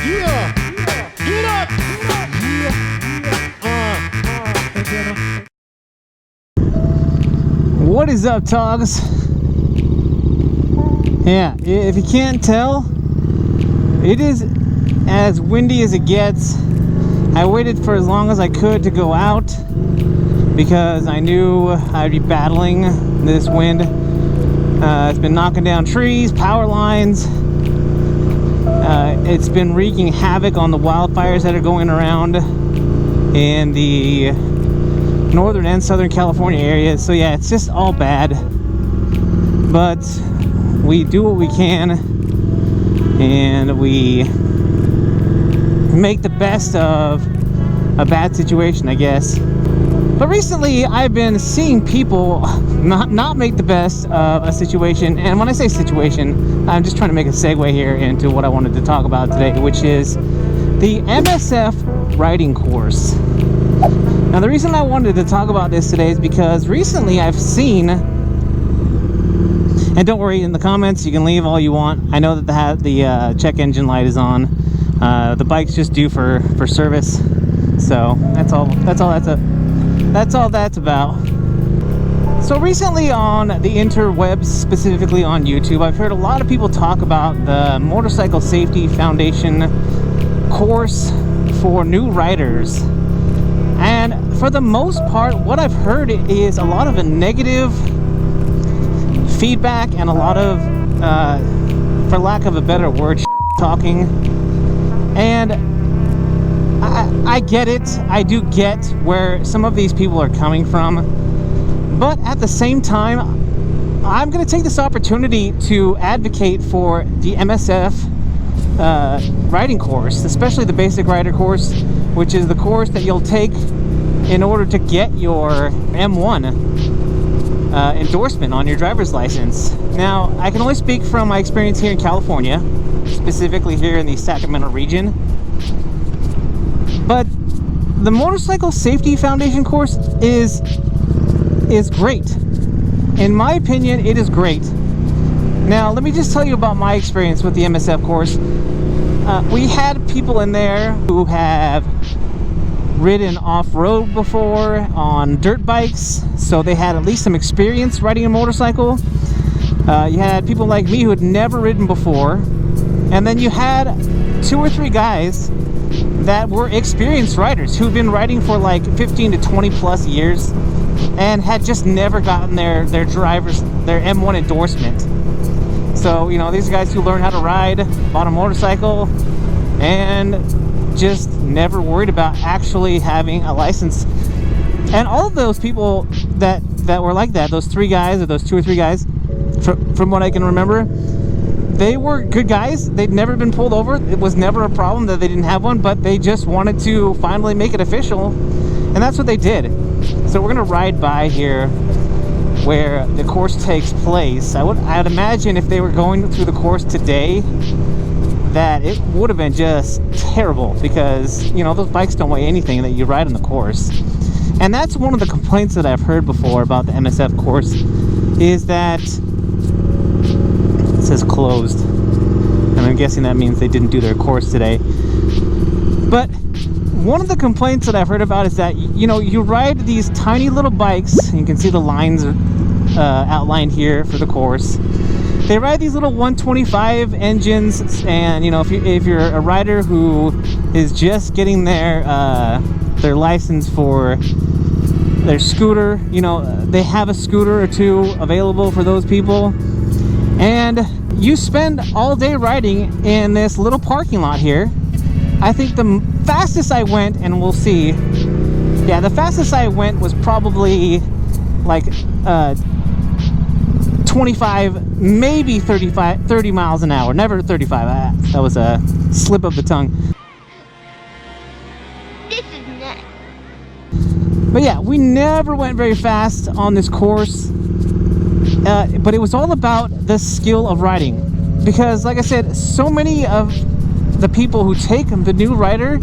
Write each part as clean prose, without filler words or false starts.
Yeah. Get up. What is up, T.O.Gs? Yeah, if you can't tell, it is as windy as it gets. I waited for as long as I could to go out because I knew I'd be battling this wind. It's been knocking down trees, power lines. It's been wreaking havoc on the wildfires that are going around in the northern and southern California areas. So yeah, it's just all bad. But we do what we can, and we make the best of a bad situation, I guess. But recently I've been seeing people not make the best of a situation. And when I say situation, I'm just trying to make a segue here into what I wanted to talk about today, which is the MSF riding course. Now, the reason I wanted to talk about this today is because recently I've seen, and don't worry, in the comments you can leave all you want. I know that the check engine light is on. The bike's just due for service. So that's all that's about. So recently on the interwebs, specifically on YouTube, I've heard a lot of people talk about the Motorcycle Safety Foundation course for new riders. And for the most part, what I've heard is a lot of a negative feedback and a lot of, for lack of a better word, talking. And I get it. I do get where some of these people are coming from. But at the same time, I'm going to take this opportunity to advocate for the MSF riding course, especially the BasicRider course, which is the course that you'll take in order to get your M1 endorsement on your driver's license. Now, I can only speak from my experience here in California, specifically here in the Sacramento region. But the Motorcycle Safety Foundation course is great. In my opinion, it is great. Now, let me just tell you about my experience with the MSF course. We had people in there who have ridden off-road before on dirt bikes, so they had at least some experience riding a motorcycle. You had people like me who had never ridden before, and then you had 2 or 3 guys that were experienced riders who've been riding for like 15 to 20 plus years and had just never gotten their M1 endorsement. So, you know, these guys who learned how to ride, bought a motorcycle, and just never worried about actually having a license. And all of those people that were like that, those 3 guys, or those 2 or 3 guys, from what I can remember, they were good guys. They'd never been pulled over. It was never a problem that they didn't have one, but they just wanted to finally make it official, and that's what they did. So we're gonna ride by here where the course takes place. I'd imagine if they were going through the course today, that it would have been just terrible, because, you know, those bikes don't weigh anything that you ride on the course. And that's one of the complaints that I've heard before about the MSF course, is that it says closed, and I'm guessing that means they didn't do their course today. But one of the complaints that I've heard about is that, you know, you ride these tiny little bikes, and you can see the lines outlined here for the course. They ride these little 125 engines, and, you know, if you're a rider who is just getting their license for their scooter, you know, they have a scooter or 2 available for those people. And you spend all day riding in this little parking lot here. I think the fastest I went, and we'll see, yeah, the fastest I went was probably like 25, maybe 30 miles an hour. Never 35. That was a slip of the tongue. This is nuts. But yeah, we never went very fast on this course. But it was all about the skill of riding, because, like I said, so many of the people who take the new rider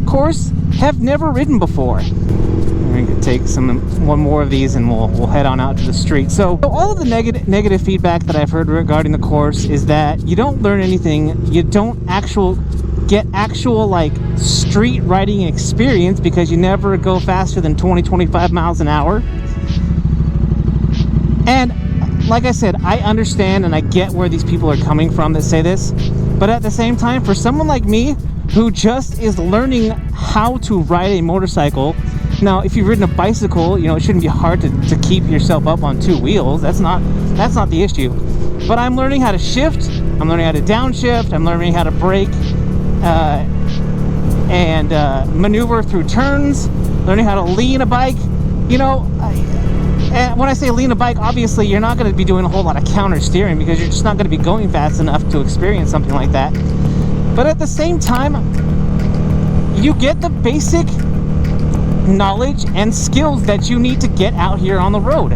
course have never ridden before. We're gonna take one more of these, and we'll head on out to the street. So all of the negative feedback that I've heard regarding the course is that you don't learn anything, you don't get actual like street riding experience, because you never go faster than 20-25 miles an hour. And like I said, I understand and I get where these people are coming from that say this, but at the same time, for someone like me who just is learning how to ride a motorcycle, now if you've ridden a bicycle, you know, it shouldn't be hard to keep yourself up on two wheels. That's not the issue. But I'm learning how to shift, I'm learning how to downshift, I'm learning how to brake and maneuver through turns, learning how to lean a bike. You know, and when I say lean a bike, obviously you're not going to be doing a whole lot of counter steering, because you're just not going to be going fast enough to experience something like that. But at the same time, you get the basic knowledge and skills that you need to get out here on the road.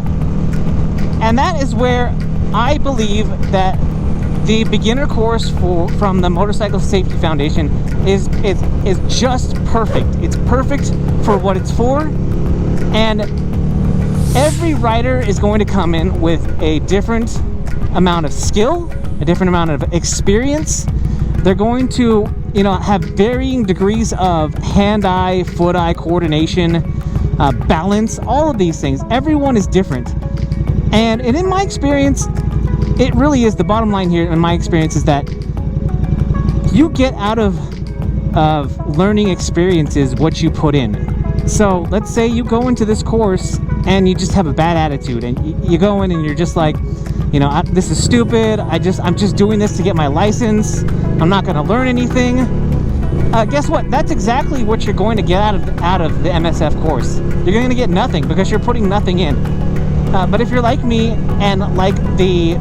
And that is where I believe that the beginner course from the Motorcycle Safety Foundation is just perfect. It's perfect for what it's for. And every rider is going to come in with a different amount of skill, a different amount of experience. They're going to, you know, have varying degrees of hand-eye, foot-eye coordination, balance, all of these things. Everyone is different. And in my experience, it really is, the bottom line here in my experience is that you get out of learning experiences what you put in. So let's say you go into this course and you just have a bad attitude, and you go in and you're just like, you know, this is stupid. I'm just doing this to get my license. I'm not going to learn anything. Guess what? That's exactly what you're going to get out of the MSF course. You're going to get nothing, because you're putting nothing in. But if you're like me and like the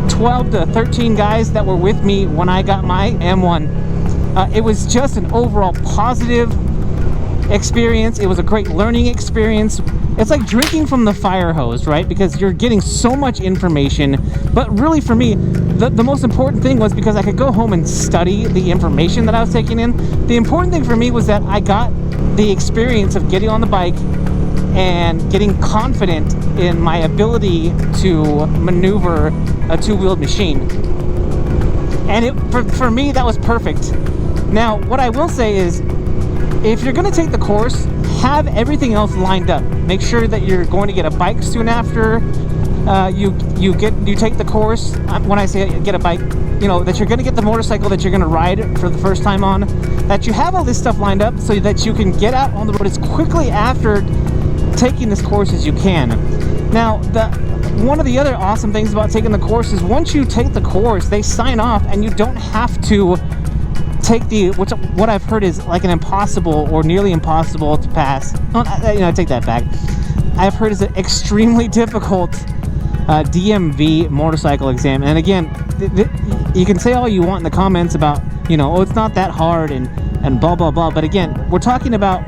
12 to 13 guys that were with me when I got my M1, it was just an overall positive experience. It was a great learning experience. It's like drinking from the fire hose, right? Because you're getting so much information. But really, for me, the most important thing was, because I could go home and study the information that I was taking in, the important thing for me was that I got the experience of getting on the bike and getting confident in my ability to maneuver a two-wheeled machine. And for me, that was perfect. Now, what I will say is, if you're going to take the course, have everything else lined up. Make sure that you're going to get a bike soon after you take the course. When I say get a bike, you know, that you're going to get the motorcycle that you're going to ride for the first time on, that you have all this stuff lined up so that you can get out on the road as quickly after taking this course as you can. Now, one of the other awesome things about taking the course is, once you take the course, they sign off, and you don't have to take what I've heard is like an impossible or nearly impossible to pass. You know, I take that back. I've heard is an extremely difficult DMV motorcycle exam. And again, you can say all you want in the comments about, you know, oh, it's not that hard and blah blah blah. But again, we're talking about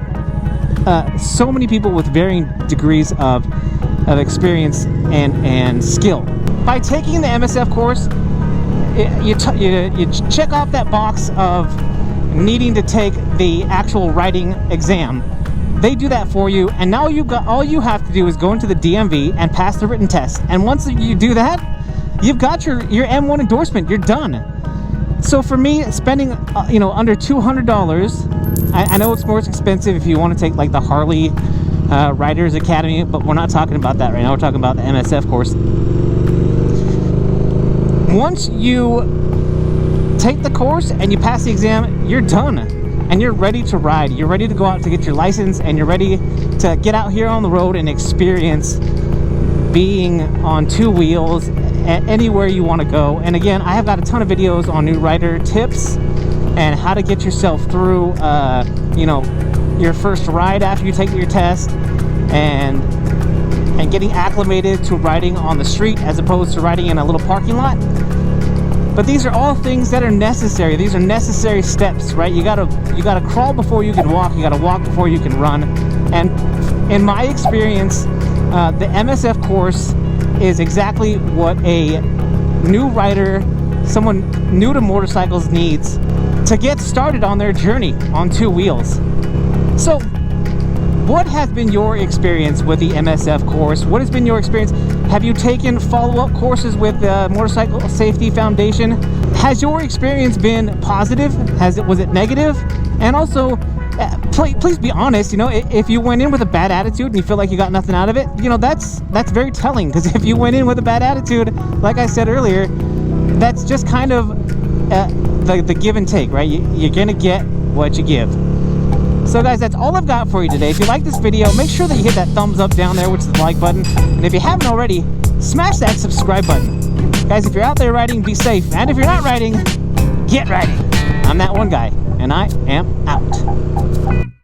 so many people with varying degrees of experience and skill. By taking the MSF course, you check off that box of needing to take the actual writing exam. They do that for you, and now all you have to do is go into the DMV and pass the written test. And once you do that, you've got your M1 endorsement. You're done. So for me, spending you know, under $200, I know it's more expensive if you want to take like the Harley Riders Academy, but we're not talking about that right now. We're talking about the MSF course. Once you take the course and you pass the exam, you're done, and you're ready to ride. You're ready to go out to get your license, and you're ready to get out here on the road and experience being on two wheels anywhere you want to go. And again, I have got a ton of videos on new rider tips and how to get yourself through you know, your first ride after you take your test, and getting acclimated to riding on the street as opposed to riding in a little parking lot. But these are all things that are necessary. These are necessary steps, right? You gotta crawl before you can walk. You gotta walk before you can run. And in my experience, the MSF course is exactly what a new rider, someone new to motorcycles, needs to get started on their journey on two wheels. So what has been your experience with the MSF course? What has been your experience? Have you taken follow-up courses with the Motorcycle Safety Foundation? Has your experience been positive? Was it negative? And also, please be honest. You know, if you went in with a bad attitude and you feel like you got nothing out of it, you know, that's very telling. Because if you went in with a bad attitude, like I said earlier, that's just kind of the give and take, right? You're gonna get what you give. So guys, that's all I've got for you today. If you like this video, make sure that you hit that thumbs up down there, which is the like button. And if you haven't already, smash that subscribe button. Guys, if you're out there riding, be safe. And if you're not riding, get riding. I'm that one guy, and I am out.